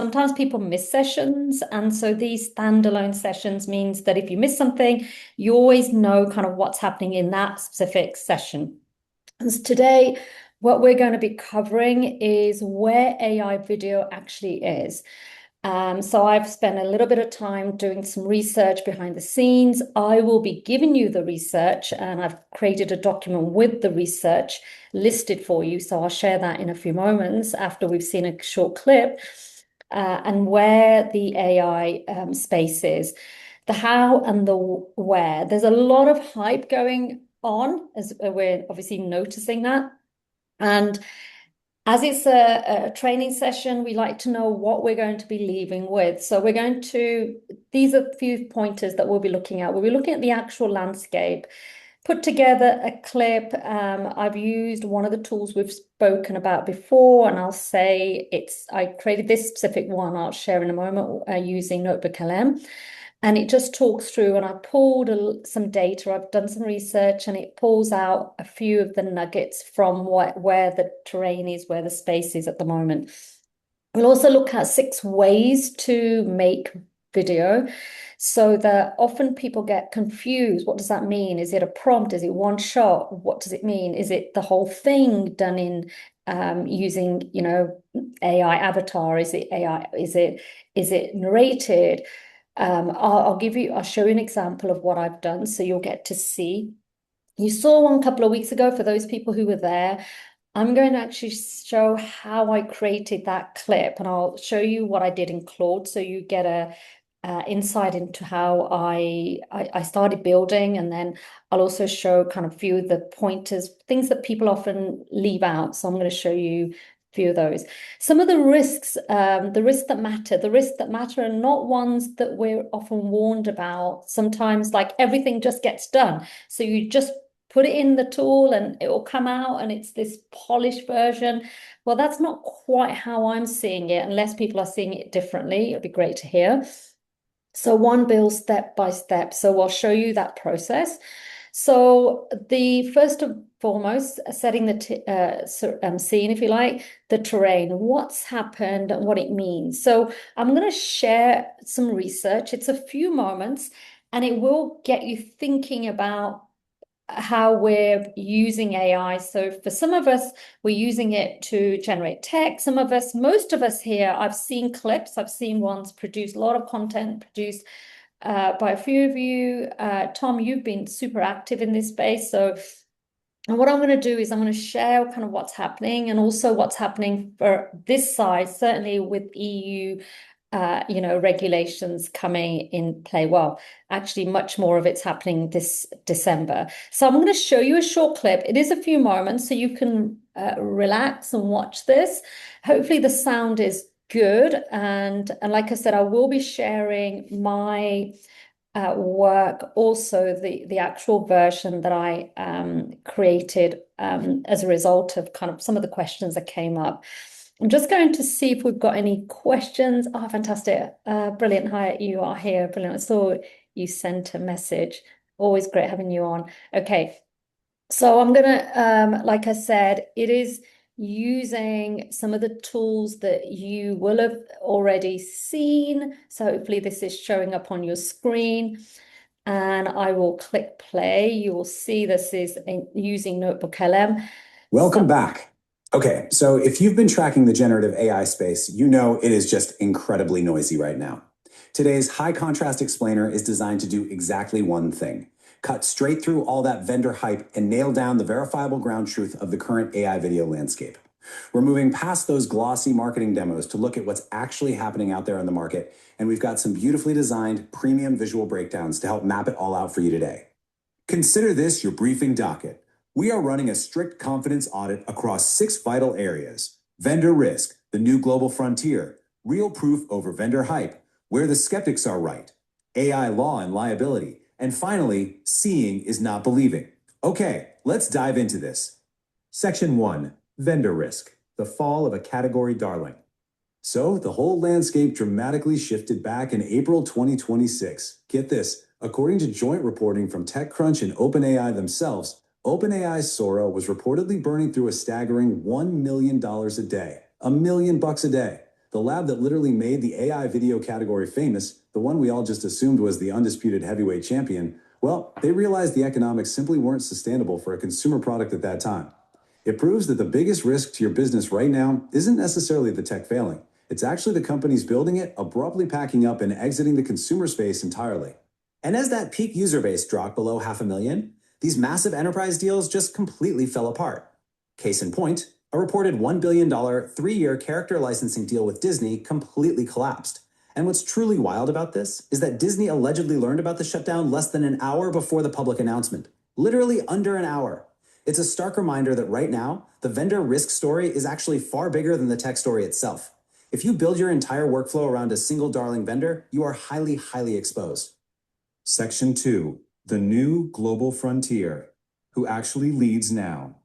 sometimes people miss sessions. And so these standalone sessions means that if you miss something, you always know kind of what's happening in that specific session. And so today, what we're going to be covering is where AI video actually is. So I've spent a little bit of time doing some research behind the scenes. I will be giving you the research, and I've created a document with the research listed for you. So I'll share that in a few moments after we've seen a short clip, and where the AI space is, the how and the where. There's a lot of hype going on, as we're obviously noticing that. And as it's a training session, we like to know what we're going to be leaving with. So these are a few pointers that we'll be looking at. We'll be looking at the actual landscape, put together a clip. I've used one of the tools we've spoken about before, and I'll say I created this specific one I'll share in a moment using Notebook LM. And it just talks through, and I pulled some data. I've done some research, and it pulls out a few of the nuggets from where the terrain is, where the space is at the moment. We'll also look at 6 ways to make video, so that often people get confused. What does that mean? Is it a prompt? Is it one shot? What does it mean? Is it the whole thing done in using, AI avatar? Is it AI? Is it narrated? I'll show you an example of what I've done so you'll get to see. You saw one a couple of weeks ago for those people who were there. I'm going to actually show how I created that clip, and I'll show you what I did in Claude so you get a insight into how I started building, and then I'll also show kind of a few of the pointers, things that people often leave out. So I'm going to show you few of those. Some of the risks the risks that matter are not ones that we're often warned about. Sometimes, like, everything just gets done. So you just put it in the tool and it will come out and it's this polished version. Well, that's not quite how I'm seeing it, unless people are seeing it differently. It'd be great to hear. So one builds step by step. So I'll show you that process. So the first and foremost, setting the scene, if you like, the terrain, what's happened and what it means. So I'm going to share some research. It's a few moments, and it will get you thinking about how we're using AI. So for some of us, we're using it to generate text. Most of us here, I've seen clips, I've seen ones produced, a lot of content produced by a few of you. Tom, you've been super active in this space. And what I'm going to do is I'm going to share kind of what's happening, and also what's happening for this side, certainly with EU regulations coming in play. Well, actually, much more of it's happening this December. So I'm going to show you a short clip. It is a few moments, so you can relax and watch this. Hopefully the sound is good. And like I said, I will be sharing my work, also the actual version that I created as a result of kind of some of the questions that came up. I'm just going to see if we've got any questions. Oh, fantastic. Brilliant. Hi, you are here. Brilliant. I saw you sent a message. Always great having you on. Okay. So I'm going to, like I said, it is using some of the tools that you will have already seen. So hopefully this is showing up on your screen. And I will click play. You will see this is using Notebook LM. Welcome back. Okay, so if you've been tracking the generative AI space, you know it is just incredibly noisy right now. Today's high contrast explainer is designed to do exactly one thing: cut straight through all that vendor hype and nail down the verifiable ground truth of the current AI video landscape. We're moving past those glossy marketing demos to look at what's actually happening out there in the market, and we've got some beautifully designed premium visual breakdowns to help map it all out for you today. Consider this your briefing docket. We are running a strict confidence audit across 6 vital areas: vendor risk, the new global frontier, real proof over vendor hype, where the skeptics are right, AI law and liability, and finally, seeing is not believing. Okay, let's dive into this. Section 1, vendor risk, the fall of a category darling. So the whole landscape dramatically shifted back in April 2026. Get this, according to joint reporting from TechCrunch and OpenAI themselves, OpenAI's Sora was reportedly burning through a staggering $1 million a day. $1 million a day. The lab that literally made the AI video category famous, the one we all just assumed was the undisputed heavyweight champion, well, they realized the economics simply weren't sustainable for a consumer product at that time. It proves that the biggest risk to your business right now isn't necessarily the tech failing. It's actually the companies building it abruptly packing up and exiting the consumer space entirely. And as that peak user base dropped below 500,000, these massive enterprise deals just completely fell apart. Case in point, a reported $1 billion 3-year character licensing deal with Disney completely collapsed. And what's truly wild about this is that Disney allegedly learned about the shutdown less than an hour before the public announcement. Literally under an hour. It's a stark reminder that right now, the vendor risk story is actually far bigger than the tech story itself. If you build your entire workflow around a single darling vendor, you are highly, highly exposed. Section 2, the new global frontier. Who actually leads now?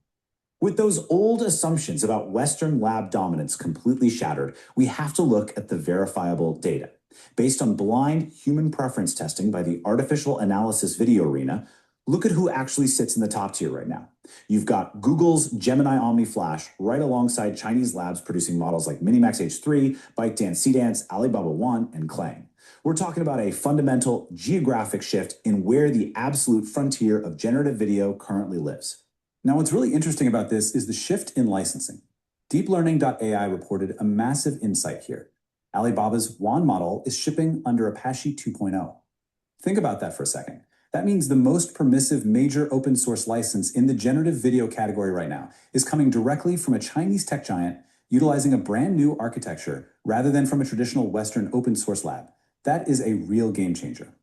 With those old assumptions about Western lab dominance completely shattered, we have to look at the verifiable data. Based on blind human preference testing by the artificial analysis video arena, look at who actually sits in the top tier right now. You've got Google's Gemini Omni Flash right alongside Chinese labs producing models like Minimax H3, ByteDance CDance, Alibaba One, and Clang. We're talking about a fundamental geographic shift in where the absolute frontier of generative video currently lives. Now, what's really interesting about this is the shift in licensing. DeepLearning.ai reported a massive insight here. Alibaba's Wan model is shipping under Apache 2.0. Think about that for a second. That means the most permissive major open source license in the generative video category right now is coming directly from a Chinese tech giant utilizing a brand new architecture rather than from a traditional Western open source lab. That is a real game changer.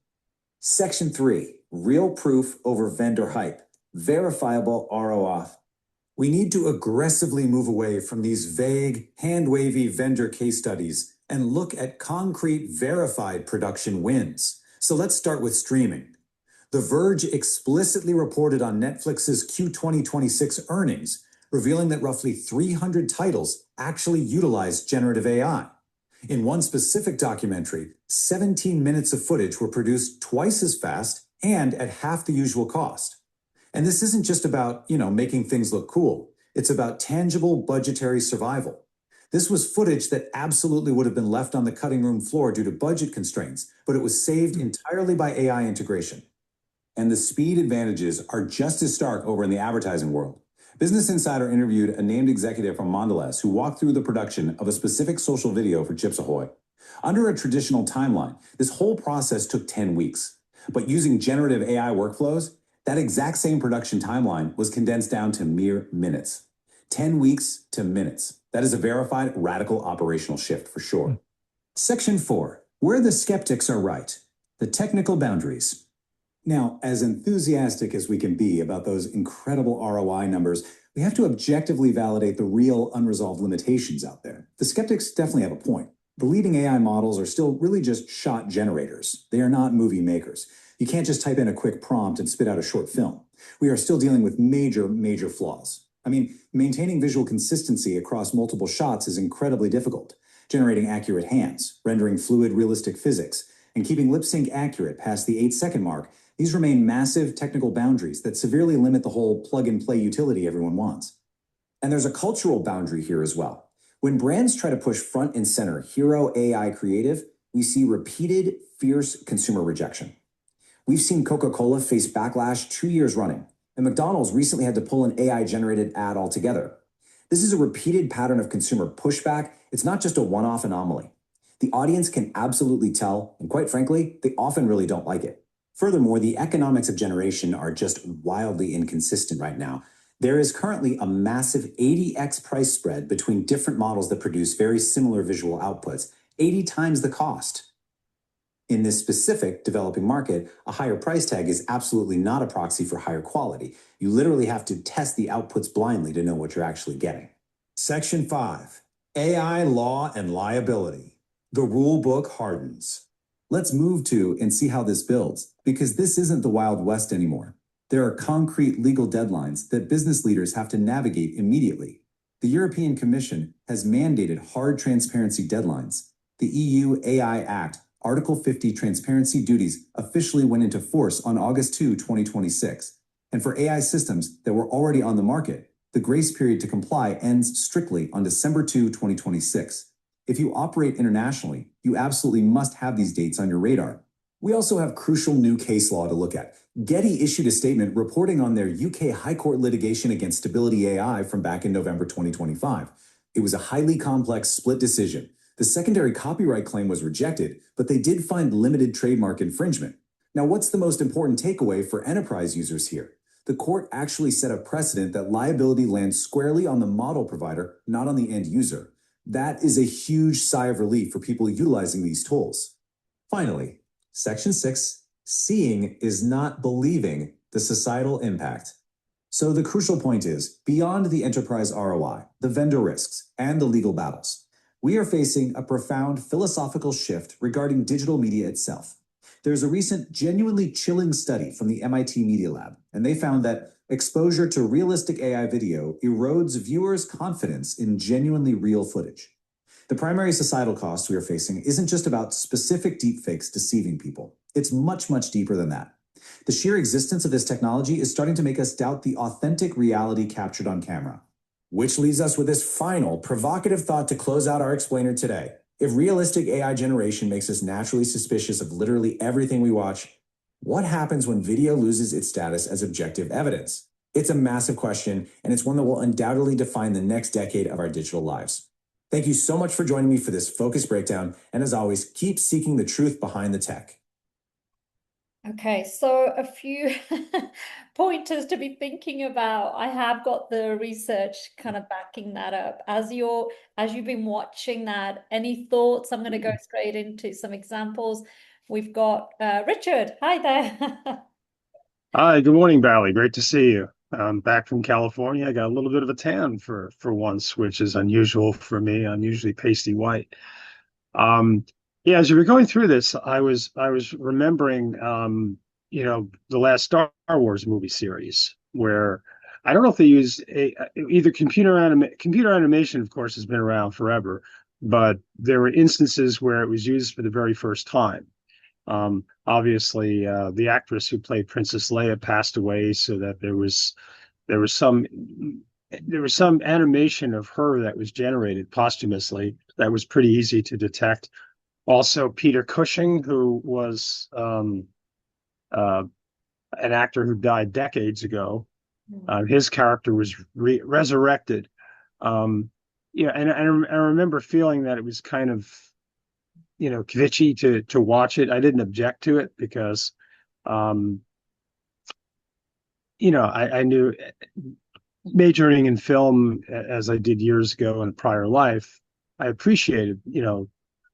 Section 3, real proof over vendor hype. Verifiable ROI. We need to aggressively move away from these vague, hand-wavy vendor case studies and look at concrete, verified production wins. So let's start with streaming. The Verge explicitly reported on Netflix's Q 2026 earnings, revealing that roughly 300 titles actually utilize generative AI. In one specific documentary, 17 minutes of footage were produced twice as fast and at half the usual cost. And this isn't just about, making things look cool. It's about tangible budgetary survival. This was footage that absolutely would have been left on the cutting room floor due to budget constraints, but it was saved entirely by AI integration. And the speed advantages are just as stark over in the advertising world. Business Insider interviewed a named executive from Mondelez who walked through the production of a specific social video for Chips Ahoy. Under a traditional timeline, this whole process took 10 weeks. But using generative AI workflows, that exact same production timeline was condensed down to mere minutes. 10 weeks to minutes. That is a verified radical operational shift for sure. Section 4, where the skeptics are right. The technical boundaries. Now, as enthusiastic as we can be about those incredible ROI numbers, we have to objectively validate the real unresolved limitations out there. The skeptics definitely have a point. The leading AI models are still really just shot generators. They are not movie makers. You can't just type in a quick prompt and spit out a short film. We are still dealing with major, major flaws. Maintaining visual consistency across multiple shots is incredibly difficult. Generating accurate hands, rendering fluid, realistic physics, and keeping lip sync accurate past the 8-second mark, these remain massive technical boundaries that severely limit the whole plug-and-play utility everyone wants. And there's a cultural boundary here as well. When brands try to push front and center hero AI creative, we see repeated, fierce consumer rejection. We've seen Coca-Cola face backlash 2 years running, and McDonald's recently had to pull an AI-generated ad altogether. This is a repeated pattern of consumer pushback. It's not just a one-off anomaly. The audience can absolutely tell, and quite frankly, they often really don't like it. Furthermore, the economics of generation are just wildly inconsistent right now. There is currently a massive 80x price spread between different models that produce very similar visual outputs, 80 times the cost. In this specific developing market, a higher price tag is absolutely not a proxy for higher quality. You literally have to test the outputs blindly to know what you're actually getting. Section 5, AI law and liability. The rule book hardens. Let's move to and see how this builds, because this isn't the Wild West anymore. There are concrete legal deadlines that business leaders have to navigate immediately. The European Commission has mandated hard transparency deadlines. The EU AI Act, Article 50 transparency duties officially went into force on August 2, 2026. And for AI systems that were already on the market, the grace period to comply ends strictly on December 2, 2026. If you operate internationally, you absolutely must have these dates on your radar. We also have crucial new case law to look at. Getty issued a statement reporting on their UK High Court litigation against Stability AI from back in November 2025. It was a highly complex split decision. The secondary copyright claim was rejected, but they did find limited trademark infringement. Now, what's the most important takeaway for enterprise users here? The court actually set a precedent that liability lands squarely on the model provider, not on the end user. That is a huge sigh of relief for people utilizing these tools. Finally, Section 6, seeing is not believing the societal impact. So the crucial point is, beyond the enterprise ROI, the vendor risks, and the legal battles, we are facing a profound philosophical shift regarding digital media itself. There's a recent genuinely chilling study from the MIT Media Lab, and they found that exposure to realistic AI video erodes viewers' confidence in genuinely real footage. The primary societal cost we are facing isn't just about specific deepfakes deceiving people. It's much, much deeper than that. The sheer existence of this technology is starting to make us doubt the authentic reality captured on camera. Which leaves us with this final, provocative thought to close out our explainer today. If realistic AI generation makes us naturally suspicious of literally everything we watch, what happens when video loses its status as objective evidence? It's a massive question, and it's one that will undoubtedly define the next decade of our digital lives. Thank you so much for joining me for this focused breakdown, and as always, keep seeking the truth behind the tech. Okay, so a few pointers to be thinking about. I have got the research kind of backing that up. As you've been watching that, any thoughts? I'm going to go straight into some examples. We've got Richard. Hi there. Hi, good morning, Bally. Great to see you. I'm back from California. I got a little bit of a tan for once, which is unusual for me. I'm usually pasty white. Yeah, as you were going through this, I was remembering, the last Star Wars movie series where I don't know if they used either computer animation, of course, has been around forever, but there were instances where it was used for the very first time. Obviously, the actress who played Princess Leia passed away, so that there was some animation of her that was generated posthumously that was pretty easy to detect. Also, Peter Cushing, who was an actor who died decades ago, his character was resurrected. And I remember feeling that it was kind of kitschy to watch it. I didn't object to it because, I knew majoring in film as I did years ago in a prior life, I appreciated,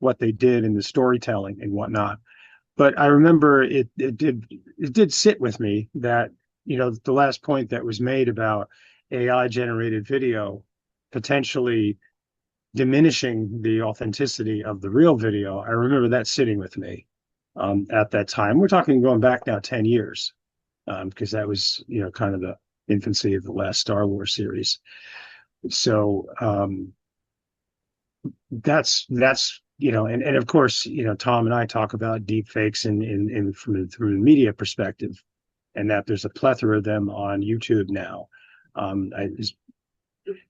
what they did in the storytelling and whatnot. But I remember it did sit with me that, the last point that was made about AI generated video potentially diminishing the authenticity of the real video. I remember that sitting with me at that time. We're talking going back now 10 years, because that was, kind of the infancy of the last Star Wars series. So that's and of course, Tom and I talk about deep fakes through the media perspective, and that there's a plethora of them on YouTube now.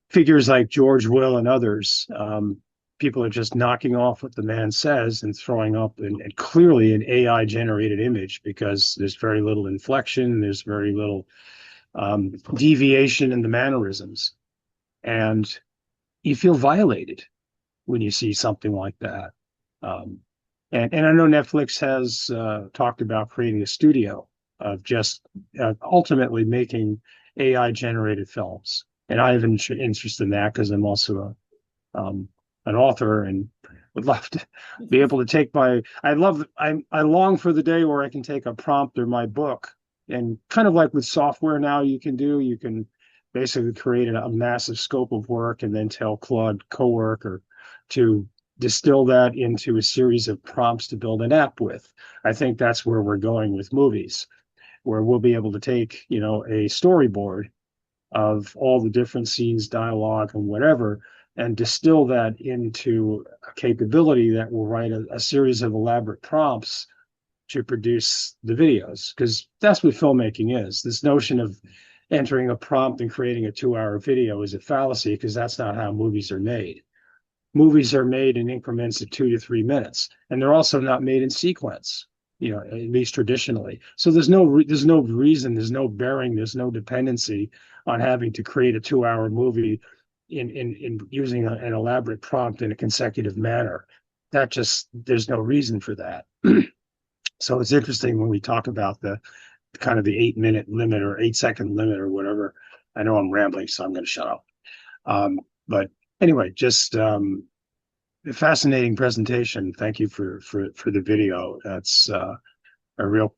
Figures like George Will and others, people are just knocking off what the man says and throwing up and clearly an AI generated image, because there's very little inflection, there's very little deviation in the mannerisms, and you feel violated when you see something like that. And I know Netflix has talked about creating a studio of just ultimately making AI generated films. And I have an interest in that because I'm also an author and would love to be able to take I long for the day where I can take a prompt or my book, and kind of like with software now you can basically create a massive scope of work and then tell Claude, Cowork, or to distill that into a series of prompts to build an app with. I think that's where we're going with movies, where we'll be able to take, a storyboard of all the different scenes, dialogue, and whatever, and distill that into a capability that will write a series of elaborate prompts to produce the videos. Because that's what filmmaking is. This notion of entering a prompt and creating a 2-hour video is a fallacy, because that's not how movies are made. movies are made in increments of 2 to 3 minutes, and they're also not made in sequence, at least traditionally. So there's no reason, there's no bearing, there's no dependency on having to create a 2-hour movie in using an elaborate prompt in a consecutive manner. There's no reason for that. So it's interesting when we talk about the kind of the 8-minute limit or 8-second limit or whatever. I know I'm rambling, so I'm going to shut up. But anyway, just a fascinating presentation. Thank you for the video. That's a real,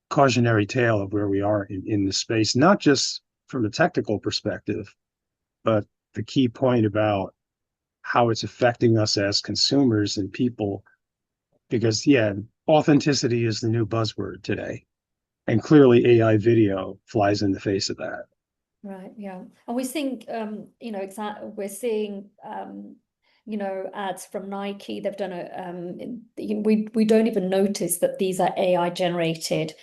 cautionary tale of where we are in the space, not just from a technical perspective, but the key point about how it's affecting us as consumers and people. Because, authenticity is the new buzzword today. And clearly AI video flies in the face of that. Right, yeah. And we think, we're seeing, ads from Nike. They've done we don't even notice that these are AI generated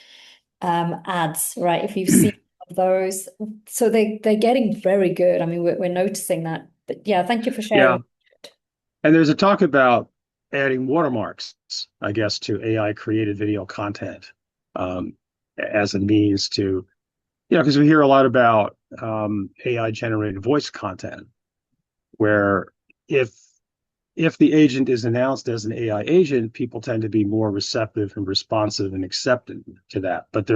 ads, right? If you've seen those, so they're getting very good. I mean, we're noticing that. But yeah, thank you for Yeah. sharing. And there's a talk about adding watermarks, I guess, to AI created video content as a means to, because we hear a lot about AI generated voice content, where if the agent is announced as an AI agent, people tend to be more receptive and responsive and acceptant to that. But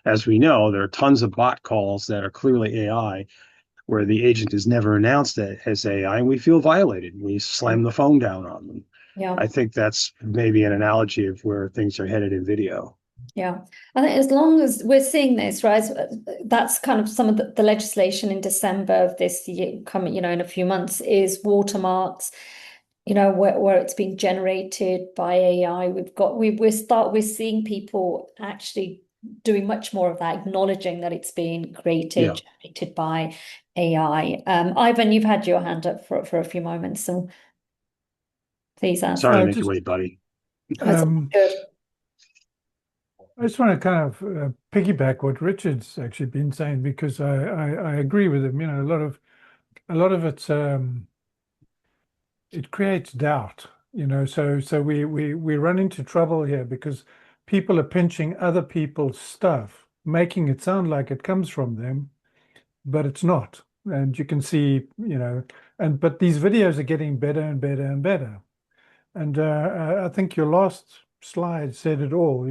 as we know, there are tons of bot calls that are clearly AI, where the agent is never announced as AI, and we feel violated. We slam the phone down on them. Yeah. I think that's maybe an analogy of where things are headed in video. Yeah, I think as long as we're seeing this, right, that's kind of some of the legislation in December of this year coming, in a few months, is watermarks, where it's being generated by AI. We're seeing people actually doing much more of that, acknowledging that it's being generated by AI. Ivan, you've had your hand up for a few moments, so please answer. Sorry to make you wait, buddy. Good. I just want to kind of piggyback what Richard's actually been saying, because I agree with him. A lot of it's it creates doubt. So we run into trouble here because people are pinching other people's stuff, making it sound like it comes from them, but it's not. And you can see, but these videos are getting better and better and better. And I think your last slide said it all,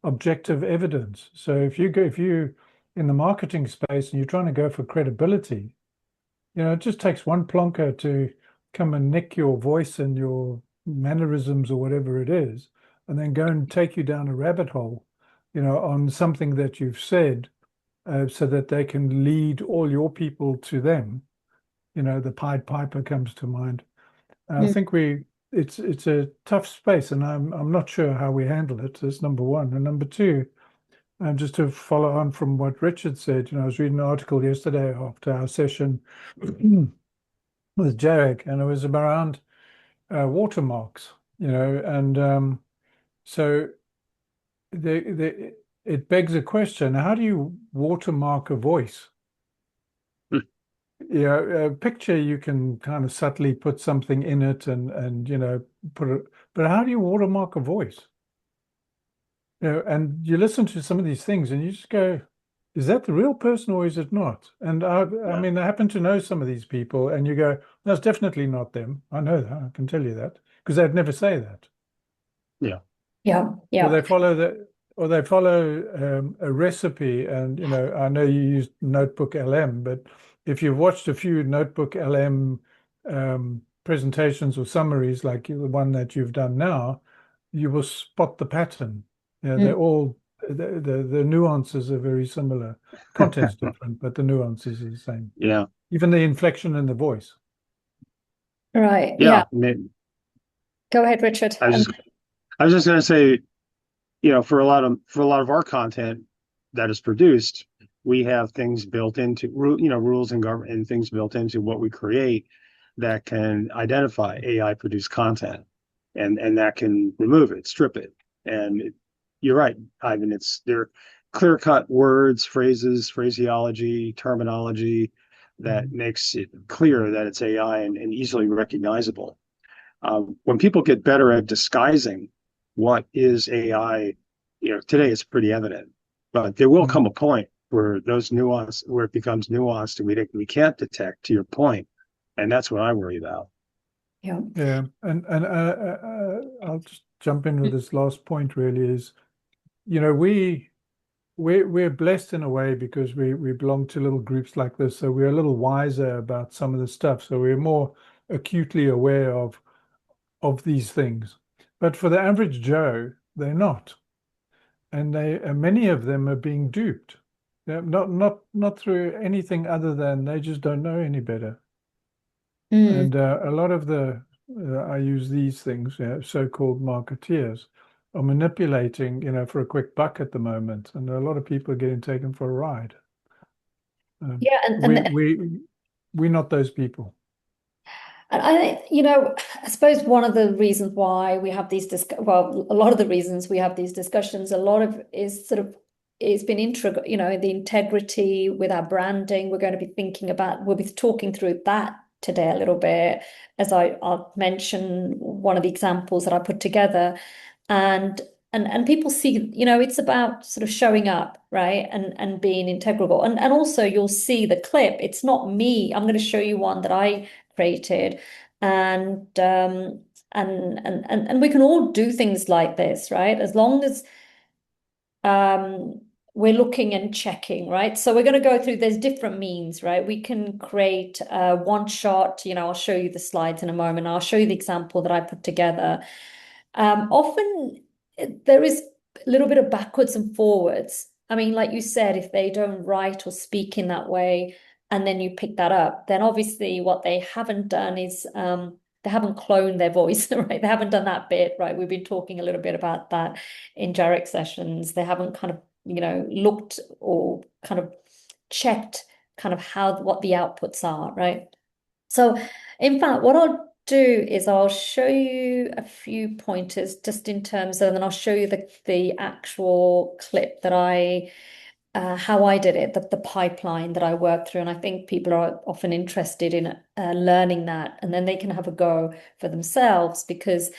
objective evidence. So if you in the marketing space and you're trying to go for credibility, it just takes one plonker to come and nick your voice and your mannerisms or whatever it is, and then go and take you down a rabbit hole, on something that you've said, so that they can lead all your people to them. The Pied Piper comes to mind. I think it's a tough space, and I'm not sure how we handle it. That's number one. And number two, just to follow on from what Richard said, I was reading an article yesterday after our session with Jarek, and it was around watermarks, and so it begs a question: how do you watermark a voice? A picture, you can kind of subtly put something in it and put it, but how do you watermark a voice? And you listen to some of these things and you just go, is that the real person or is it not? And I mean, I happen to know some of these people, and you go, that's definitely not them. I know that, I can tell you that, because they'd never say that. Yeah. Or they follow a recipe, and I know you use Notebook LM, but if you've watched a few Notebook LM presentations or summaries like the one that you've done now, you will spot the pattern. They're all the nuances are very similar. Content's different, but the nuances are the same. Yeah. Even the inflection in the voice. Right. Yeah. Go ahead, Richard. I was just going to say, for a lot of our content that is produced, we have things built into, rules and government and things built into what we create that can identify AI produced content, and that can remove it, strip it. And you're right, Ivan. They're clear cut words, phrases, phraseology, terminology that makes it clear that it's AI and easily recognizable. When people get better at disguising what is AI, today it's pretty evident, but there will come a point where where it becomes nuanced and we can't detect, to your point, and that's what I worry about. Yeah. Yeah, and I'll just jump in with this last point. Really, is we're blessed in a way because we belong to little groups like this, so we're a little wiser about some of the stuff. So we're more acutely aware of these things. But for the average Joe, they're not, and many of them are being duped. Yeah, not through anything other than they just don't know any better. And a lot of I use these things, so-called marketeers, are manipulating, for a quick buck at the moment, and a lot of people are getting taken for a ride. Yeah, We're not those people. And I suppose one of the reasons why we have a lot of the reasons we have these discussions, a lot of is sort of it's been integral, the integrity with our branding. We'll be talking through that today a little bit, as I'll mention one of the examples that I put together. And people see, it's about sort of showing up, right? And being integral. And also you'll see the clip. It's not me. I'm going to show you one that I created. And we can all do things like this, right? As long as we're looking and checking, right? So we're going to go through, there's different means, right? We can create one shot, I'll show you the slides in a moment. I'll show you the example that I put together. Often there is a little bit of backwards and forwards. I mean, like you said, if they don't write or speak in that way, and then you pick that up, then obviously what they haven't done is they haven't cloned their voice, right? They haven't done that bit, right? We've been talking a little bit about that in direct sessions. They haven't kind of, looked or kind of checked kind of what the outputs are, right? So in fact, what I'll do is I'll show you a few pointers just in terms of, and then I'll show you the actual clip that how I did it, the pipeline that I worked through. And I think people are often interested in learning that, and then they can have a go for themselves because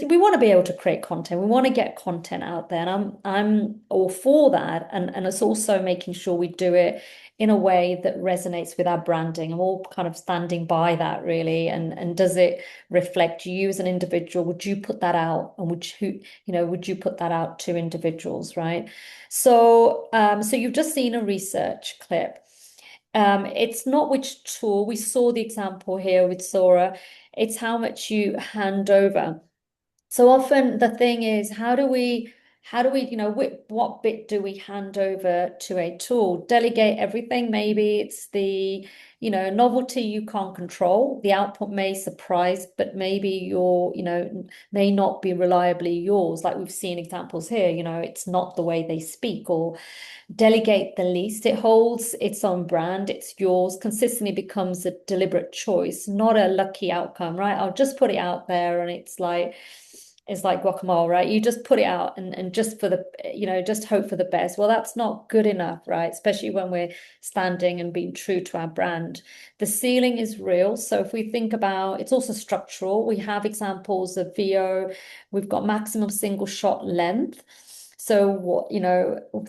we want to be able to create content. We want to get content out there, and I'm all for that. And it's also making sure we do it in a way that resonates with our branding. I'm all kind of standing by that, really. And does it reflect you as an individual? Would you put that out? And would you put that out to individuals, right? So you've just seen a research clip. It's not which tool. We saw the example here with Sora. It's how much you hand over. So often the thing is, how do we, what bit do we hand over to a tool? Delegate everything. Maybe it's the, novelty you can't control. The output may surprise, but maybe may not be reliably yours. Like we've seen examples here, it's not the way they speak. Or delegate the least. It holds its own brand. It's yours. Consistently becomes a deliberate choice, not a lucky outcome, right? I'll just put it out there, and it's like guacamole, right? You just put it out and just for the, just hope for the best. Well, that's not good enough, right? Especially when we're standing and being true to our brand. The ceiling is real. So if we think about, it's also structural. We have examples of VO. We've got maximum single shot length. So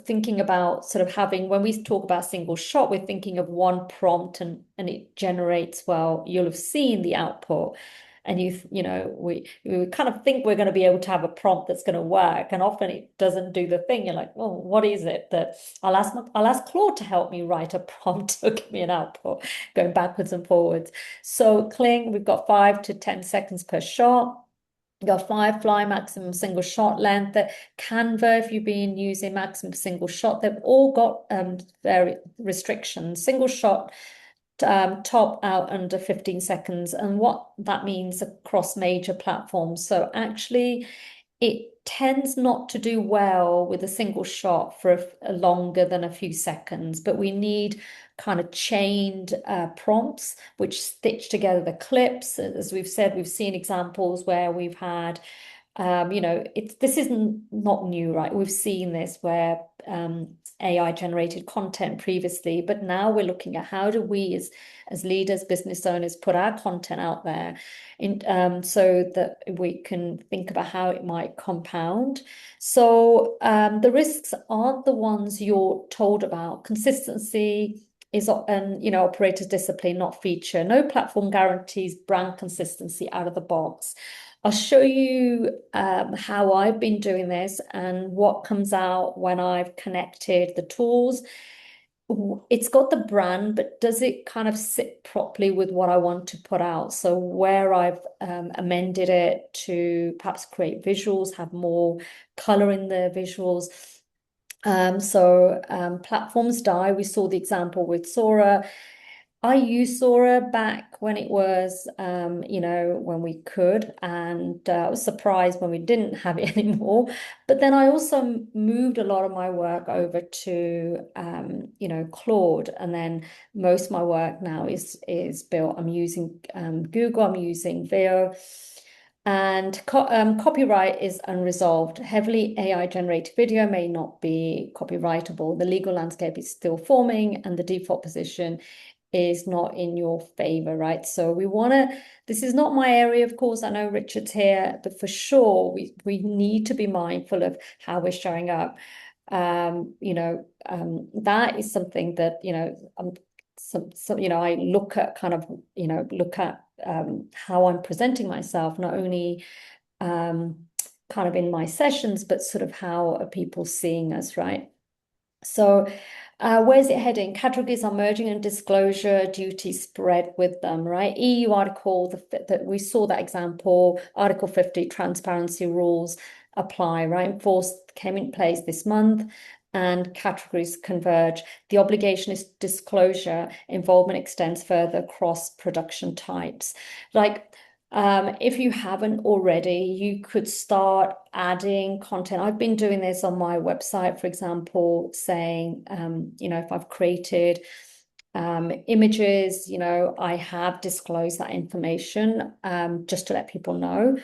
thinking about sort of having, when we talk about single shot, we're thinking of one prompt and it generates, well, you'll have seen the output. And we kind of think we're going to be able to have a prompt that's going to work, and often it doesn't do the thing. You're like, well, what is it that I'll ask Claude to help me write a prompt to give me an output, going backwards and forwards. So Kling, we've got 5 to 10 seconds per shot. We've got Firefly, maximum single shot length. That Canva, if you've been using maximum single shot, they've all got very restrictions. Single shot. Top out under 15 seconds, and what that means across major platforms. So actually it tends not to do well with a single shot for a longer than a few seconds, but we need kind of chained prompts which stitch together the clips. As we've said, we've seen examples where we've had This isn't not new, right? We've seen this where AI generated content previously, but now we're looking at how do we as leaders, business owners, put our content out there so that we can think about how it might compound. So the risks aren't the ones you're told about. Consistency is operators discipline, not feature. No platform guarantees brand consistency out of the box. I'll show you how I've been doing this and what comes out when I've connected the tools. It's got the brand, but does it kind of sit properly with what I want to put out? So where I've amended it to perhaps create visuals, have more color in the visuals. Platforms die. We saw the example with Sora. I used Sora back when it was, when we could, and I was surprised when we didn't have it anymore. But then I also moved a lot of my work over to, Claude, and then most of my work now is built. I'm using Google, I'm using Veo. And copyright is unresolved. Heavily AI generated video may not be copyrightable. The legal landscape is still forming, and the default position is not in your favor, right? So this is not my area, of course. I know Richard's here, but for sure, we need to be mindful of how we're showing up. That is something that, I look at how I'm presenting myself, not only kind of in my sessions, but sort of how are people seeing us, right? So where's it heading? Categories are merging and disclosure duties spread with them, right? EU article, that we saw that example, Article 50, transparency rules apply, right? Enforced came in place this month, and categories converge. The obligation is disclosure. Involvement extends further across production types. If you haven't already, you could start adding content. I've been doing this on my website, for example, saying, if I've created images, I have disclosed that information just to let people know.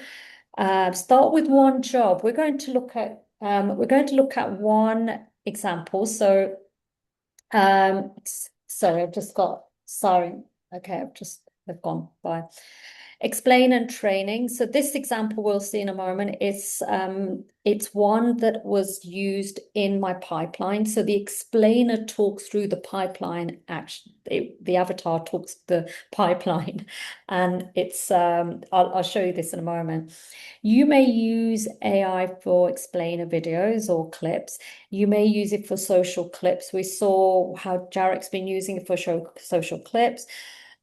Start with one job. We're going to look at one example. So, sorry, okay, they've gone by. Explain and training. So this example we'll see in a moment. It's one that was used in my pipeline. So the explainer talks through the pipeline. Actually, the avatar talks the pipeline, and it's I'll show you this in a moment. You may use AI for explainer videos or clips. You may use it for social clips. We saw how Jarek's been using it for social clips.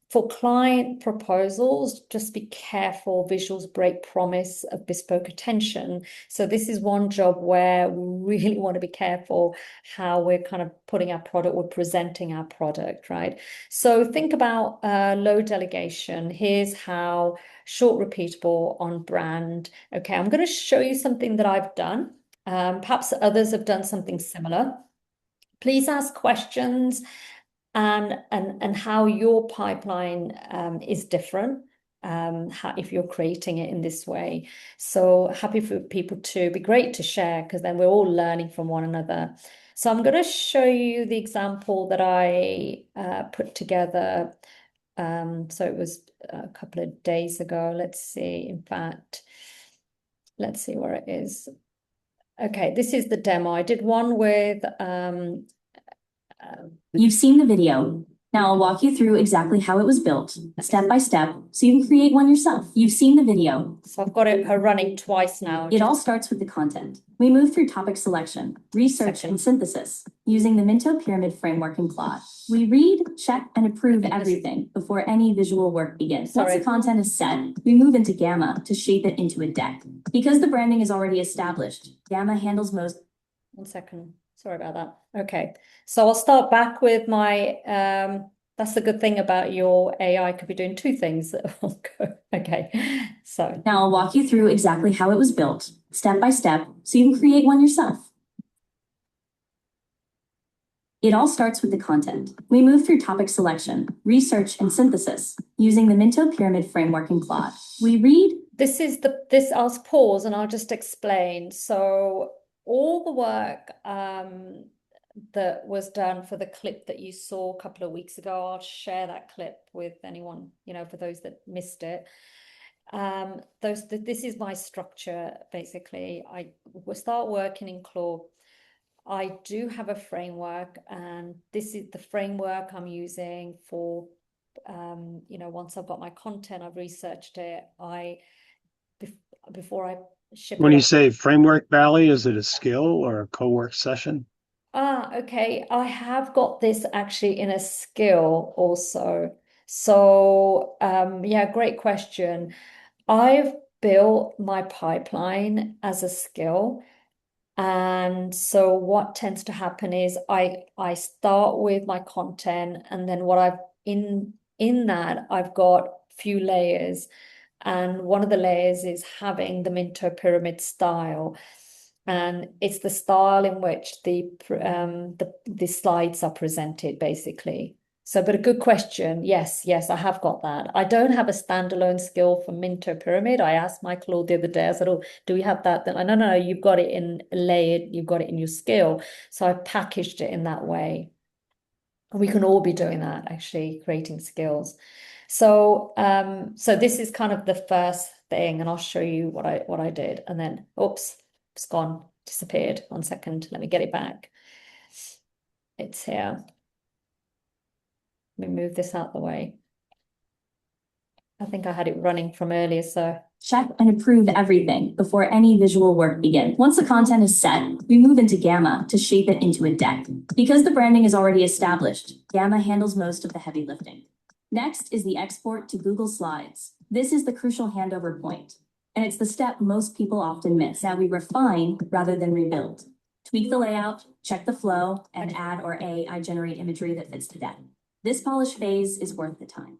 For client proposals, just be careful. Visuals break promise of bespoke attention. So this is one job where we really want to be careful how we're kind of putting our product, we're presenting our product, right? So think about low delegation. Here's how: short, repeatable, on brand. Okay, I'm going to show you something that I've done. Perhaps others have done something similar. Please ask questions and how your pipeline is different if you're creating it in this way. So happy for people to be great to share, because then we're all learning from one another. So I'm going to show you the example that I put together. So it was a couple of days ago. Let's see. In fact, let's see where it is. Okay, this is the demo. I did one with You've seen the video. Now I'll walk you through exactly how it was built, step by step, so you can create one yourself. You've seen the video. So I've got her running twice now. It all starts with the content. We move through topic selection, research, and synthesis, using the Minto Pyramid framework in Claude. We read, check, and approve everything before any visual work begins. Once the content is set, we move into Gamma to shape it into a deck. Because the branding is already established, Gamma handles most. 1 second. Sorry about that. Okay, so I'll start back with my, that's the good thing about your AI, could be doing two things. Okay, so. Now I'll walk you through exactly how it was built, step by step, so you can create one yourself. It all starts with the content. We move through topic selection, research, and synthesis, using the Minto Pyramid framework in Claude. We read, I'll pause and I'll just explain. So all the work that was done for the clip that you saw a couple of weeks ago, I'll share that clip with anyone, for those that missed it. This is my structure, basically. I will start working in Claude. I do have a framework, and this is the framework I'm using for, once I've got my content, I've researched it, before I ship When it you off. say framework valley, is it a skill or a co-work session? Okay. I have got this actually in a skill also. So, yeah, great question. I've built my pipeline as a skill. And so what tends to happen is I start with my content, and then what I've in that I've got few layers, and one of the layers is having the Minto pyramid style, and it's the style in which the slides are presented, basically. So, but a good question. Yes, I have got that. I don't have a standalone skill for Minto pyramid. I asked my Claude the other day, I said, oh, do we have that? Then no, you've got it in layered, you've got it in your skill. So I packaged it in that way. We can all be doing that, actually, creating skills. So, so this is kind of the first thing, and I'll show you what I did. And then, oops, it's gone, disappeared. 1 second, let me get it back. It's here. Let me move this out the way. I think I had it running from earlier, so. Check and approve everything before any visual work begins. Once the content is set, we move into Gamma to shape it into a deck. Because the branding is already established, Gamma handles most of the heavy lifting. Next is the export to Google Slides. This is the crucial handover point, and it's the step most people often miss. Now we refine rather than rebuild. Tweak the layout, check the flow, and add or AI generate imagery that fits the deck. This polish phase is worth the time.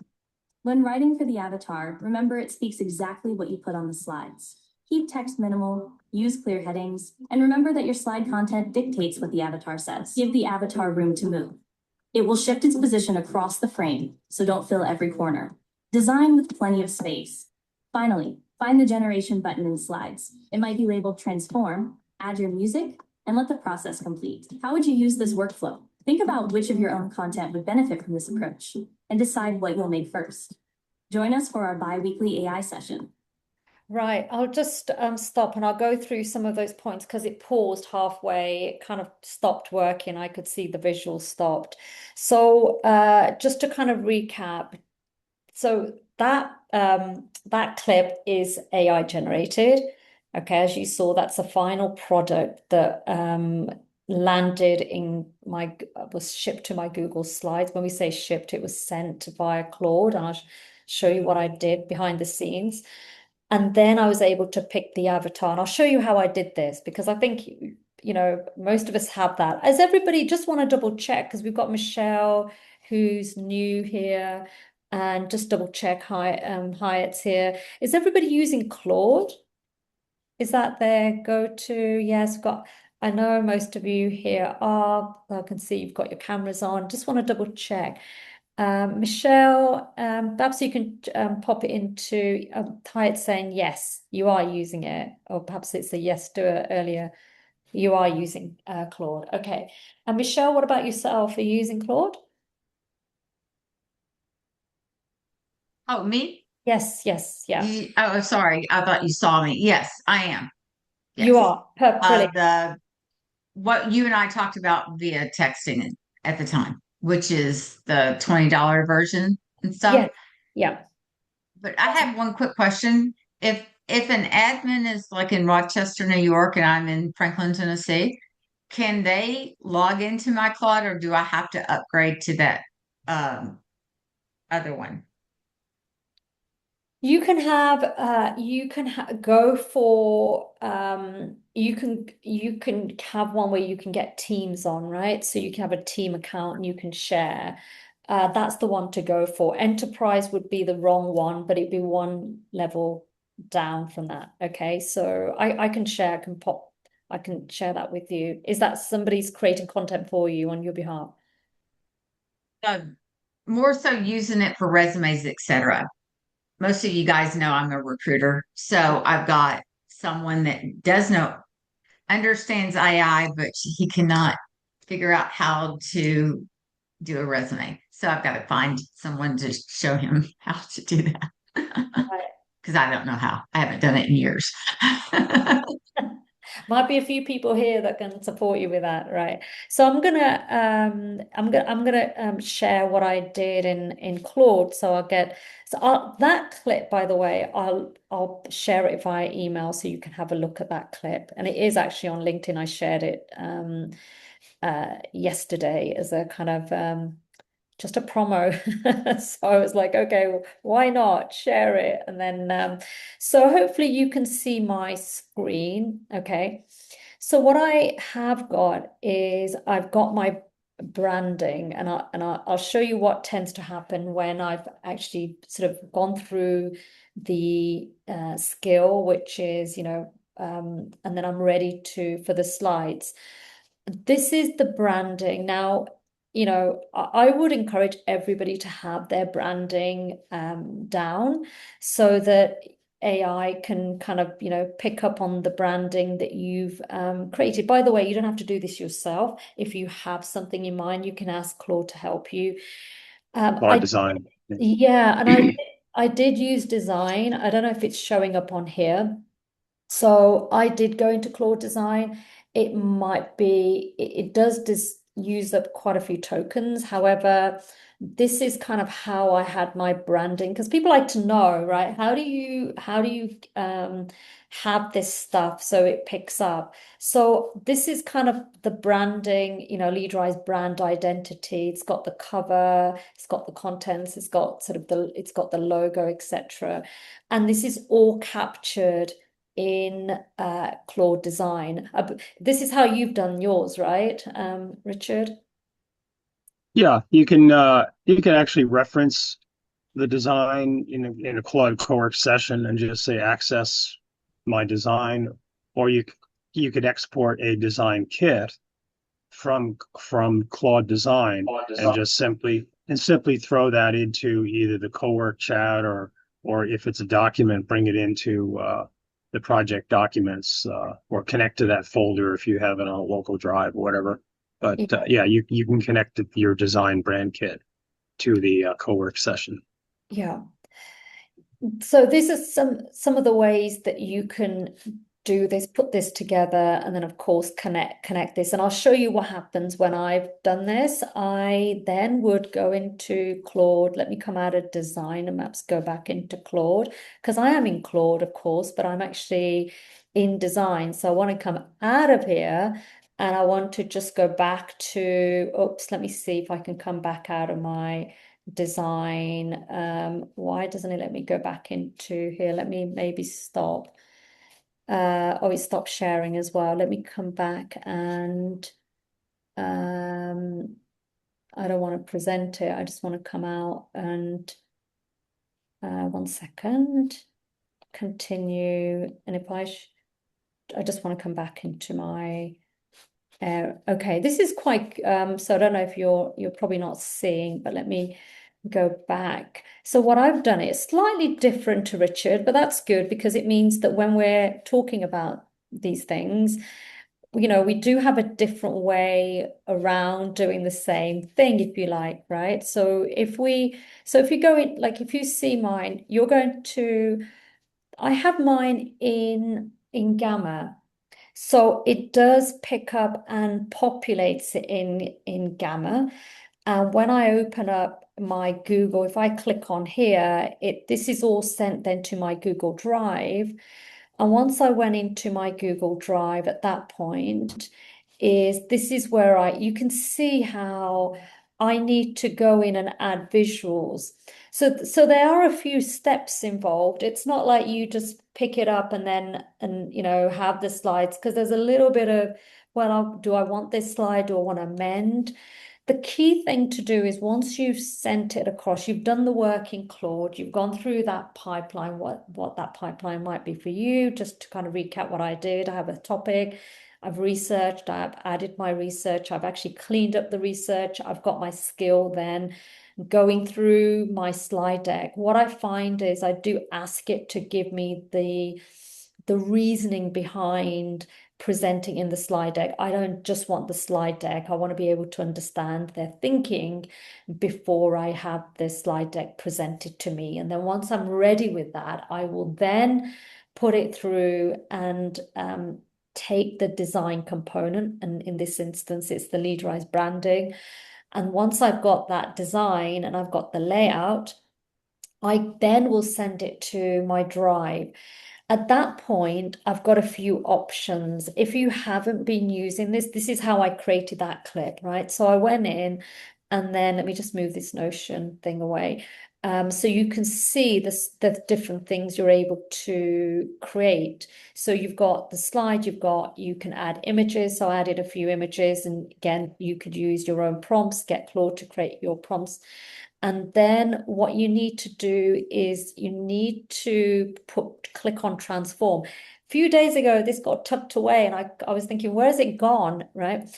When writing for the avatar, remember it speaks exactly what you put on the slides. Keep text minimal, use clear headings, and remember that your slide content dictates what the avatar says. Give the avatar room to move. It will shift its position across the frame, so don't fill every corner. Design with plenty of space. Finally, find the generation button in slides. It might be labeled transform, add your music, and let the process complete. How would you use this workflow? Think about which of your own content would benefit from this approach, and decide what you'll make first. Join us for our bi-weekly AI session. Right, I'll just stop and I'll go through some of those points because it paused halfway. It kind of stopped working. I could see the visual stopped. So just to kind of recap, so that clip is AI generated. Okay, as you saw, that's a final product that landed was shipped to my Google Slides. When we say shipped, it was sent via Claude, and I'll show you what I did behind the scenes. And then I was able to pick the avatar, and I'll show you how I did this because I think most of us have that. As everybody, just want to double check because we've got Michelle who's new here, and just double check. Hyatt's here. Is everybody using Claude? Is that their go-to? Yes, I know most of you here are. I can see you've got your cameras on. Just want to double check. Michelle, perhaps you can pop it into Hyatt saying yes, you are using it, or perhaps it's a yes to it earlier. You are using Claude. Okay. And Michelle, what about yourself? Are you using Claude? Oh, me? Yes, yeah. Oh, sorry. I thought you saw me. Yes, I am. You Yes. are. Brilliant. What you and I talked about via texting at the time, which is the $20 version and stuff. Yes, yeah. But I have one quick question. If an admin is like in Rochester, New York, and I'm in Franklin, Tennessee, can they log into my Claude, or do I have to upgrade to that other one? You can go for you can have one where you can get teams on, right? So you can have a team account and you can share. That's the one to go for. Enterprise would be the wrong one, but it'd be one level down from that. Okay, so I can share, I can share that with you. Is that somebody's creating content for you on your behalf? Uh, More so using it for resumes, etc. most of you guys know I'm a recruiter. So I've got someone that does know, understands AI, but he cannot figure out how to do a resume. So I've got to find someone to show him how to do that. Because I don't know how. I haven't done it in years. Might be a few people here that can support you with that, right? So I'm gonna share what I did in Claude. So that clip, by the way, I'll share it via email so you can have a look at that clip. And it is actually on LinkedIn. I shared it yesterday as a kind of just a promo. So I was like, okay, well, why not share it? And then, so hopefully you can see my screen. Okay. So what I have got is I've got my branding, and I'll show you what tends to happen when I've actually sort of gone through the skill, which is, and then I'm ready for the slides. This is the branding. Now, I would encourage everybody to have their branding down so that AI can kind of, pick up on the branding that you've created. By the way, you don't have to do this yourself. If you have something in mind, you can ask Claude to help you. By design. Yeah, and I did use design. I don't know if it's showing up on here. So I did go into Claude Design. It might be, it does use up quite a few tokens. However, this is kind of how I had my branding, because people like to know, right? How do you have this stuff so it picks up? So this is kind of the branding, Leadrise brand identity. It's got the cover, it's got the contents, it's got it's got the logo, etc. And this is all captured in Claude Design. This is how you've done yours, right, Richard? Yeah, you can actually reference the design in a Claude Cowork session and just say access my design, or you could export a design kit from Claude Design and just simply throw that into either the Cowork chat or if it's a document, bring it into the project documents or connect to that folder if you have it on a local drive or whatever. But yeah, you can connect your design brand kit to the Cowork session. Yeah. So these are some of the ways that you can do this, put this together, and then of course connect this. And I'll show you what happens when I've done this. I then would go into Claude. Let me come out of design and maps, go back into Claude, because I am in Claude, of course, but I'm actually in design. So I want to come out of here and I want to just go back to, oops, let me see if I can come back out of my design. Why doesn't it let me go back into here? Let me maybe stop. Oh, it stopped sharing as well. Let me come back and I don't want to present it. I just want to come out and 1 second, continue. And if I just want to come back into my okay, this is quite so I don't know if you're probably not seeing, but let me go back. So what I've done is slightly different to Richard, but that's good because it means that when we're talking about these things, we do have a different way around doing the same thing, if you like, right? So if you go in, like if you see mine, you're going to, I have mine in Gamma. So it does pick up and populates it in Gamma. And when I open up my Google, if I click on here, this is all sent then to my Google Drive. And once I went into my Google Drive at that point, this is where you can see how I need to go in and add visuals. So there are a few steps involved. It's not like you just pick it up and then have the slides, because there's a little bit of, well, do I want this slide? Do I want to amend? The key thing to do is once you've sent it across, you've done the work in Claude, you've gone through that pipeline, what that pipeline might be for you, just to kind of recap what I did. I have a topic, I've researched, I've added my research, I've actually cleaned up the research, I've got my skill then going through my slide deck. What I find is I do ask it to give me the reasoning behind presenting in the slide deck. I don't just want the slide deck. I want to be able to understand their thinking before I have the slide deck presented to me. And then once I'm ready with that, I will then put it through and take the design component. And in this instance, it's the leaderized branding. And once I've got that design and I've got the layout, I then will send it to my drive. At that point, I've got a few options. If you haven't been using this, this is how I created that clip, right? So I went in and then let me just move this Notion thing away. So you can see the different things you're able to create. So you've got the slide, you can add images. So I added a few images, and again, you could use your own prompts, get Claude to create your prompts. And then what you need to do is you need to click on transform. A few days ago, this got tucked away and I was thinking, where has it gone, right?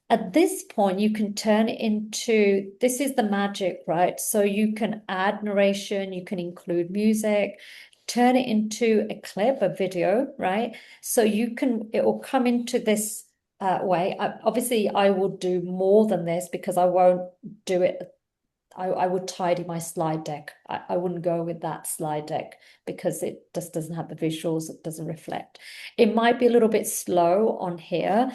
At this point, you can turn it into, this is the magic, right? So you can add narration, you can include music, turn it into a clip, a video, right? So it will come into this way. Obviously, I will do more than this because I won't do it. I would tidy my slide deck. I wouldn't go with that slide deck because it just doesn't have the visuals, it doesn't reflect. It might be a little bit slow on here.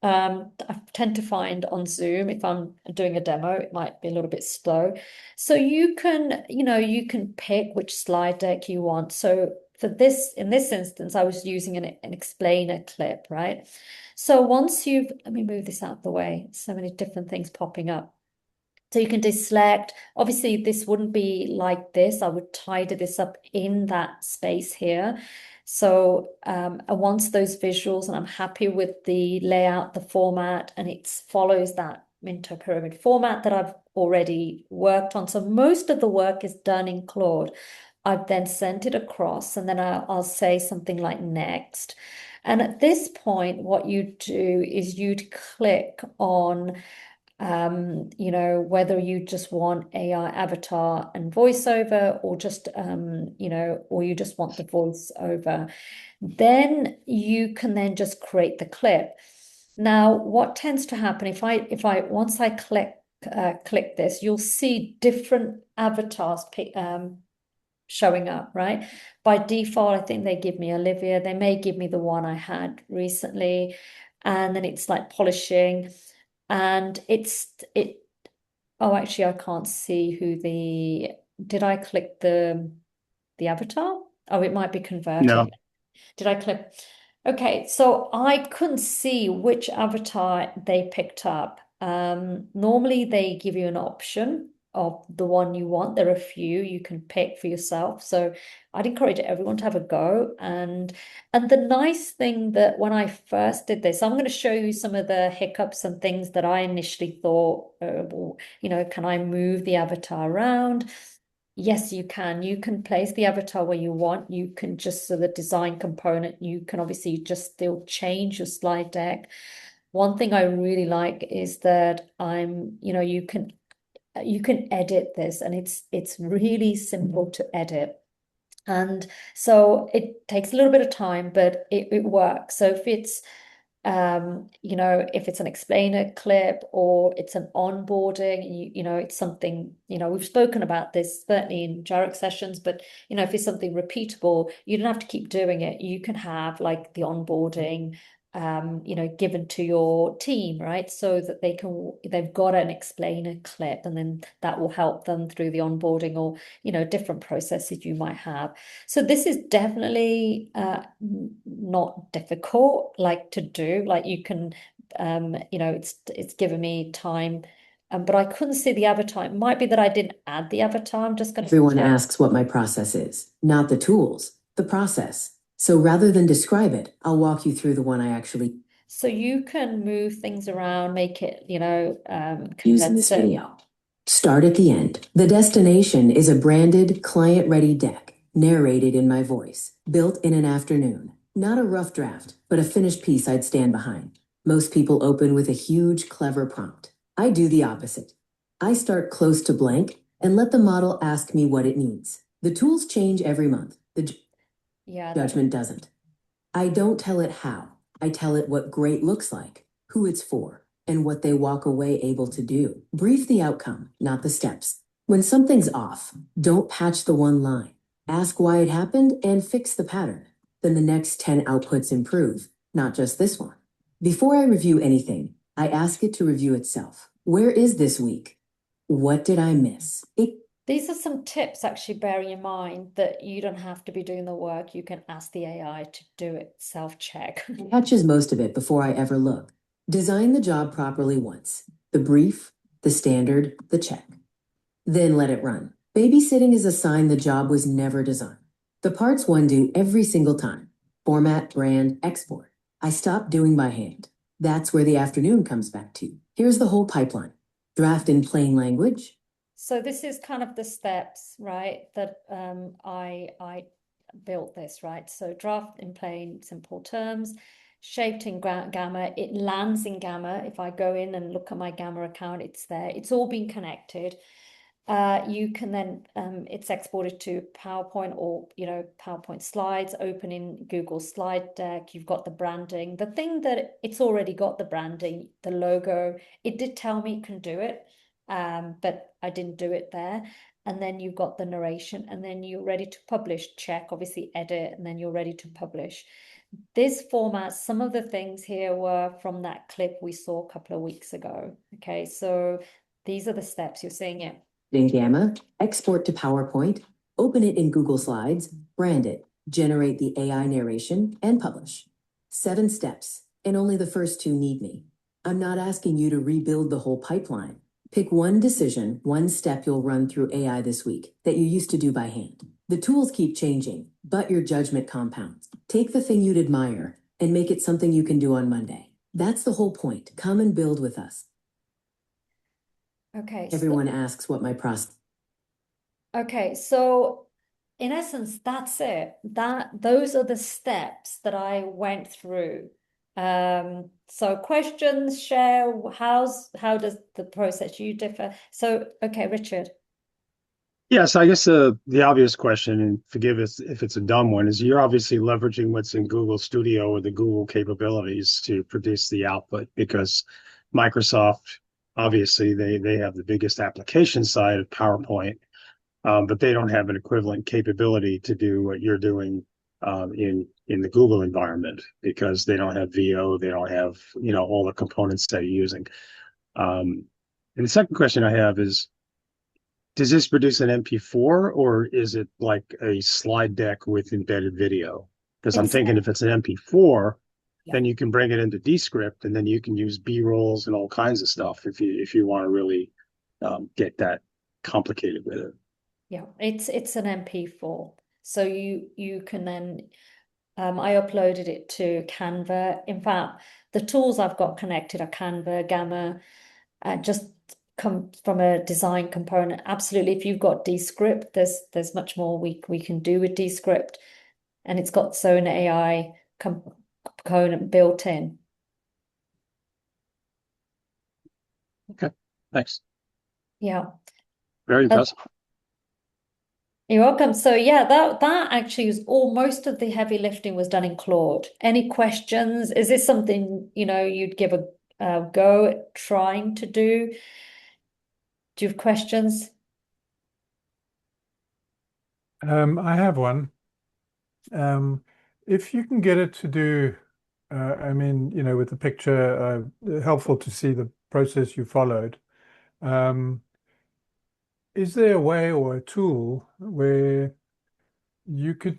I tend to find on Zoom, if I'm doing a demo, it might be a little bit slow. So you can pick which slide deck you want. So in this instance, I was using an explainer clip, right? So let me move this out of the way. So many different things popping up. So you can deselect. Obviously, this wouldn't be like this. I would tidy this up in that space here. So once those visuals, and I'm happy with the layout, the format, and it follows that Minto pyramid format that I've already worked on. So most of the work is done in Claude. I've then sent it across, and then I'll say something like next. And at this point, what you do is you'd click on whether you just want AI avatar and voiceover or just, or you just want the voiceover. Then you can then just create the clip. Now, what tends to happen once I click this, you'll see different avatars showing up, right? By default, I think they give me Olivia. They may give me the one I had recently, and then it's like polishing. And actually I can't see did I click the avatar? Oh, it might be converted. No. Did I click? Okay, so I couldn't see which avatar they picked up. Normally they give you an option of the one you want. There are a few you can pick for yourself. So I'd encourage everyone to have a go. And the nice thing that when I first did this, I'm going to show you some of the hiccups and things that I initially thought, can I move the avatar around? Yes, you can. You can place the avatar where you want. You can just, so the design component, you can obviously just still change your slide deck. One thing I really like is that you can edit this, and it's really simple to edit. And so it takes a little bit of time, but it works. So if it's if it's an explainer clip or it's an onboarding, it's something, we've spoken about this certainly in Jarek sessions, but if it's something repeatable, you don't have to keep doing it. You can have like the onboarding given to your team, right? So that they've got an explainer clip, and then that will help them through the onboarding or, different processes you might have. So this is definitely not difficult, to do. Like you can, it's given me time, but I couldn't see the avatar. It might be that I didn't add the avatar. I'm just going to Everyone asks what my process is, not the tools, the process. So rather than describe it, I'll walk you through the one I actually So you can move things around, make it, use in this video. Start at the end. The destination is a branded, client-ready deck, narrated in my voice, built in an afternoon. Not a rough draft, but a finished piece I'd stand behind. Most people open with a huge, clever prompt. I do the opposite. I start close to blank and let the model ask me what it needs. The tools change every month. The judgment doesn't. I don't tell it how. I tell it what great looks like, who it's for, and what they walk away able to do. Brief the outcome, not the steps. When something's off, don't patch the one line. Ask why it happened and fix the pattern. Then the next 10 outputs improve, not just this one. Before I review anything, I ask it to review itself. Where is this week? What did I miss? These are some tips, actually, bearing in mind that you don't have to be doing the work. You can ask the AI to do it, self-check. It catches most of it before I ever look. Design the job properly once. The brief, the standard, the check. Then let it run. Babysitting is a sign the job was never designed. The parts one do every single time. Format, brand, export. I stop doing by hand. That's where the afternoon comes back to. Here's the whole pipeline. Draft in plain language. So this is kind of the steps, right, that I built this, right? So draft in plain, simple terms, shaped in Gamma. It lands in Gamma. If I go in and look at my Gamma account, it's there. It's all been connected. You can then, it's exported to PowerPoint or, PowerPoint slides, open in Google Slide Deck. You've got the branding. The thing that it's already got the branding, the logo, it did tell me it can do it, but I didn't do it there. And then you've got the narration, and then you're ready to publish, check, obviously edit, and then you're ready to publish. This format, some of the things here were from that clip we saw a couple of weeks ago. Okay, so these are the steps, you're seeing it. In Gamma, export to PowerPoint, open it in Google Slides, brand it, generate the AI narration, and publish. 7 steps, and only the first 2 need me. I'm not asking you to rebuild the whole pipeline. Pick one decision, one step you'll run through AI this week that you used to do by hand. The tools keep changing, but your judgment compounds. Take the thing you'd admire and make it something you can do on Monday. That's the whole point. Come and build with us. Okay. Everyone asks what my process. Okay, so in essence, that's it. Those are the steps that I went through. So questions, share, how does the process you differ? So, okay, Richard. Yes, I guess the obvious question, and forgive us if it's a dumb one, is you're obviously leveraging what's in Google Studio or the Google capabilities to produce the output, because Microsoft, obviously, they have the biggest application side of PowerPoint, but they don't have an equivalent capability to do what you're doing in the Google environment, because they don't have VO, they don't have all the components that you're using. And the second question I have is, does this produce an MP4, or is it like a slide deck with embedded video? Because I'm thinking if it's an MP4, then you can bring it into Descript, and then you can use B-rolls and all kinds of stuff if you want to really get that complicated with it. Yeah, it's an MP4. So you can then I uploaded it to Canva. In fact, the tools I've got connected are Canva, Gamma, just come from a design component. Absolutely, if you've got Descript, there's much more we can do with Descript, and it's got its own AI component built in. Okay, thanks. Yeah. Very impressive. You're welcome. So yeah, that actually was most of the heavy lifting was done in Claude. Any questions? Is this something you'd give a go at trying to do? Do you have questions? I have one. If you can get it to do, with the picture, helpful to see the process you followed. Is there a way or a tool where you could,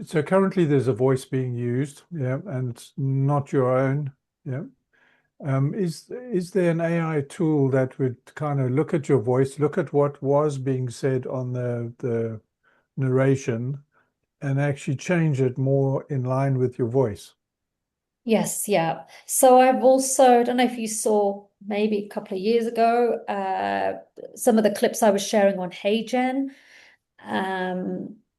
so currently there's a voice being used, and it's not your own, is there an AI tool that would kind of look at your voice, look at what was being said on the narration, and actually change it more in line with your voice? Yes, yeah. So I've also, I don't know if you saw maybe a couple of years ago, some of the clips I was sharing on HeyGen.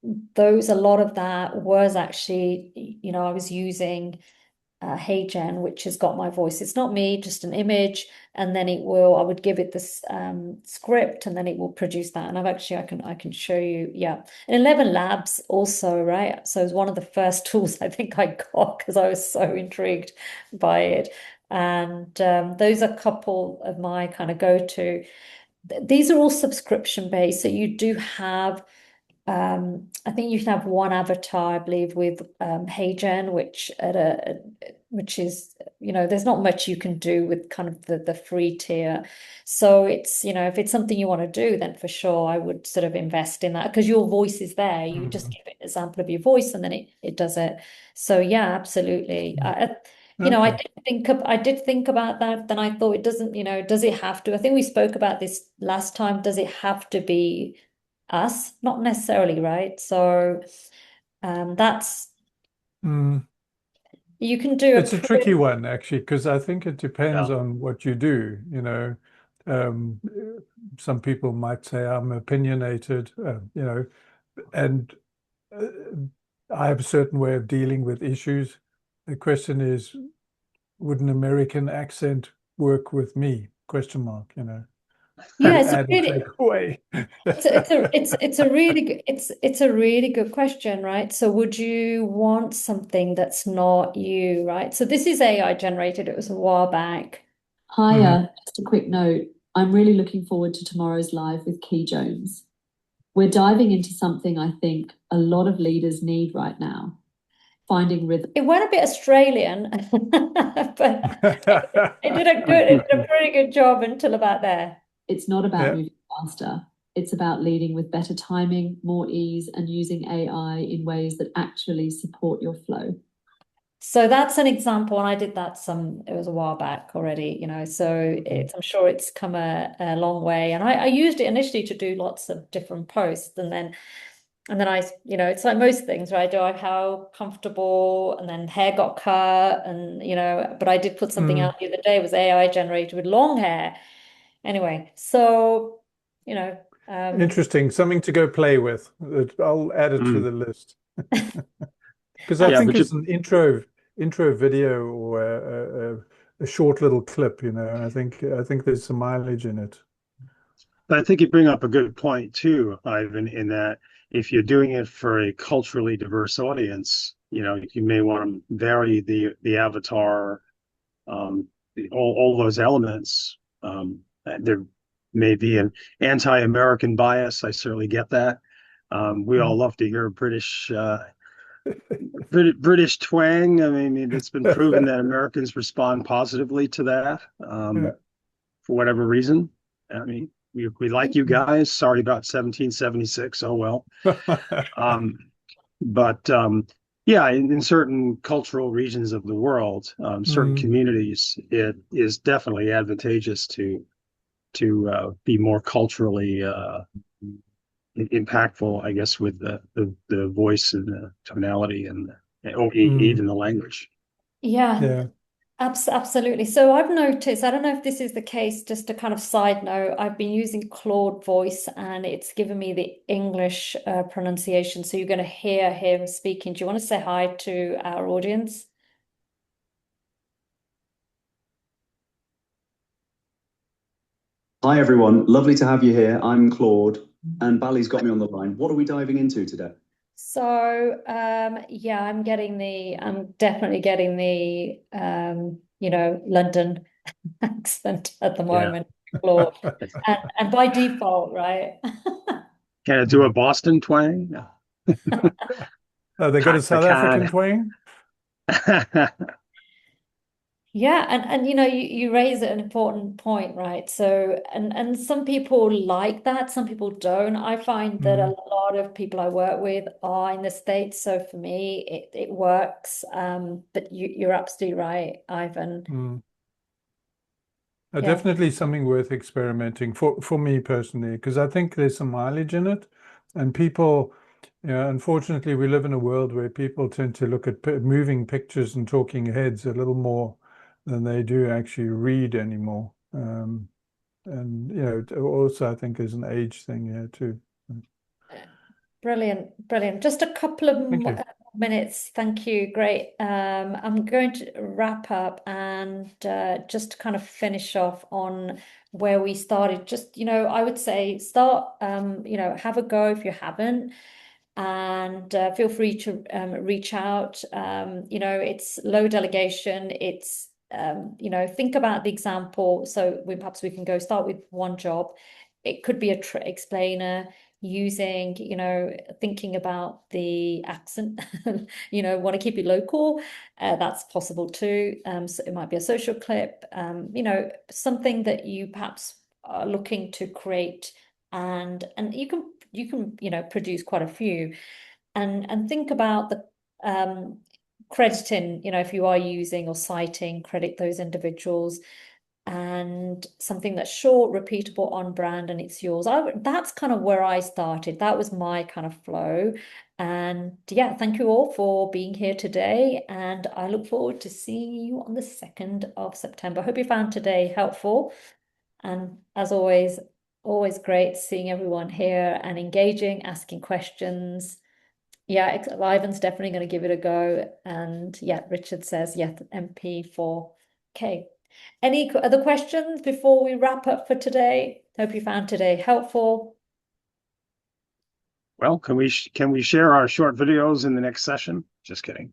a lot of that was actually, I was using HeyGen, which has got my voice. It's not me, just an image, and then I would give it this script, and then it will produce that. And I can show you, yeah. And 11 Labs also, right? So it's one of the first tools I think I got because I was so intrigued by it. And those are a couple of my kind of go-to. These are all subscription based, so you do have I think you can have one avatar, I believe, with HeyGen, which is, there's not much you can do with kind of the free tier. So it's, if it's something you want to do, then for sure I would sort of invest in that because your voice is there. You just give it an example of your voice and then it does it. So yeah, absolutely. Okay. I did think about that. Then I thought it doesn't, does it have to? I think we spoke about this last time. Does it have to be us? Not necessarily, right? So that's Mm. you can do It's a tricky one, actually, because I think it depends Yeah. on what you do. Um, some people might say I'm opinionated, and uh, I have a certain way of dealing with issues. The question is, would an American accent work with me? Question mark, yeah, to it's a add and really take away. it's a really good it's a really good question, right? So would you want something that's not you, right? So this is AI generated, it was a while back. Hiya, just a quick note. I'm really looking forward to tomorrow's live with Key Jones. We're diving into something I think a lot of leaders need right now, finding rhythm. It went a bit Australian, but it did a pretty good job until about there. It's not about Yeah. moving faster. It's about leading with better timing, more ease, and using AI in ways that actually support your flow. So that's an example, and I did that it was a while back already, so I'm sure it's come a long way. And I used it initially to do lots of different posts, and then it's like most things, right? Do I how comfortable, and then hair got cut, and but I did put something out the other day, it was AI generated with long hair. Anyway, so Interesting. Something to go play with. I'll add it to the list. Because I think it's an intro video or a short little clip, I think there's some mileage in it. But I think you bring up a good point too, Ivan, in that if you're doing it for a culturally diverse audience, you may want to vary the avatar, all those elements. There may be an anti-American bias. I certainly get that. We all love to hear British twang. I mean, it's been proven that Americans respond positively to that for whatever reason. I mean, we like you guys. Sorry about 1776. Oh well. But yeah, in certain cultural regions of the world, certain communities, it is definitely advantageous to be more culturally impactful, I guess, with the voice and the tonality and even the language. yeah. Absolutely. So I've noticed, I don't know if this is the case, just a kind of side note, I've been using Claude Voice and it's given me the English pronunciation. So you're going to hear him speaking. Do you want to say hi to our audience? Hi, everyone. Lovely to have you here. I'm Claude, and Bally's got me on the line. What are we diving into today? So yeah, I'm definitely getting the London accent at the moment, Claude. And by default, right? Can it do a Boston twang? Oh, they got a South African twang? Yeah, and you raise an important point, right? So and some people like that, some people don't. I find that a lot of people I work with are in the States, so for me it works. But you're absolutely right, Ivan. Yeah. Definitely something worth experimenting for me personally, because I think there's some mileage in it, and people, unfortunately, we live in a world where people tend to look at moving pictures and talking heads a little more than they do actually read anymore. And also I think there's an age thing here too. Brilliant, brilliant. Just a couple of Thank you. minutes. Thank you. Great. I'm going to wrap up and just to kind of finish off on where we started. Just, I would say start, have a go if you haven't, and feel free to reach out. It's low delegation. It's, think about the example. So perhaps we can go start with one job. It could be a explainer using, thinking about the accent, want to keep it local. That's possible too. So it might be a social clip, something that you perhaps are looking to create, and you can produce quite a few, and think about the crediting, if you are using or citing, credit those individuals, and something that's short, repeatable, on brand, and it's yours. That's kind of where I started. That was my kind of flow. And yeah, thank you all for being here today. And I look forward to seeing you on the 2nd of September. Hope you found today helpful. And as always great seeing everyone here and engaging, asking questions. Yeah, Ivan's definitely going to give it a go. And yeah, Richard says, yeah, MP4. Okay. Any other questions before we wrap up for today? Hope you found today helpful. Well, can we share our short videos in the next session? Just kidding.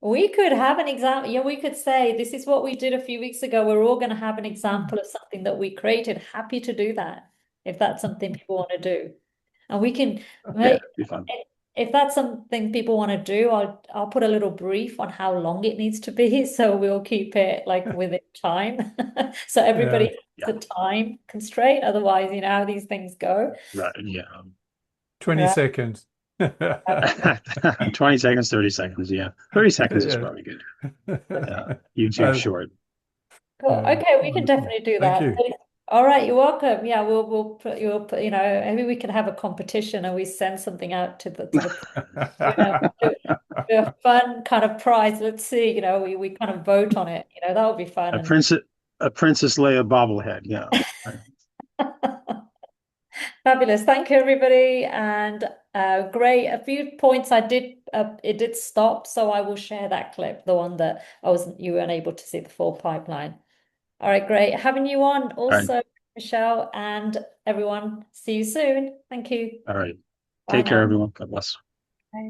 We could have an example. Yeah, we could say this is what we did a few weeks ago. We're all going to have an example of something that we created. Happy to do that if that's something people want to do. And we can Yeah, it'd be fun. If that's something people want to do, I'll put a little brief on how long it needs to be, so we'll keep it like within time. So everybody has a time constraint. Otherwise, you know how these things go. Right. Yeah. 20 Right. seconds. 20 seconds, 30 seconds. Yeah. 30 seconds is Yeah. probably good. YouTube short. Cool. Okay, we can Wonderful. definitely do Thank that. you. All right, you're welcome. Yeah, we'll put maybe we can have a competition and we send something out to do a fun kind of prize. Let's see, we kind of vote on it. That would be fun. A Princess Leia bobblehead. Yeah. Fabulous. Thank you, everybody. And great. A few points it did stop, so I will share that clip, the one that you weren't able to see the full pipeline. All right, great. Having you on also, right. Michelle, and everyone. See you soon. Thank you. All right. Bye Take care, now. everyone. God bless. Bye.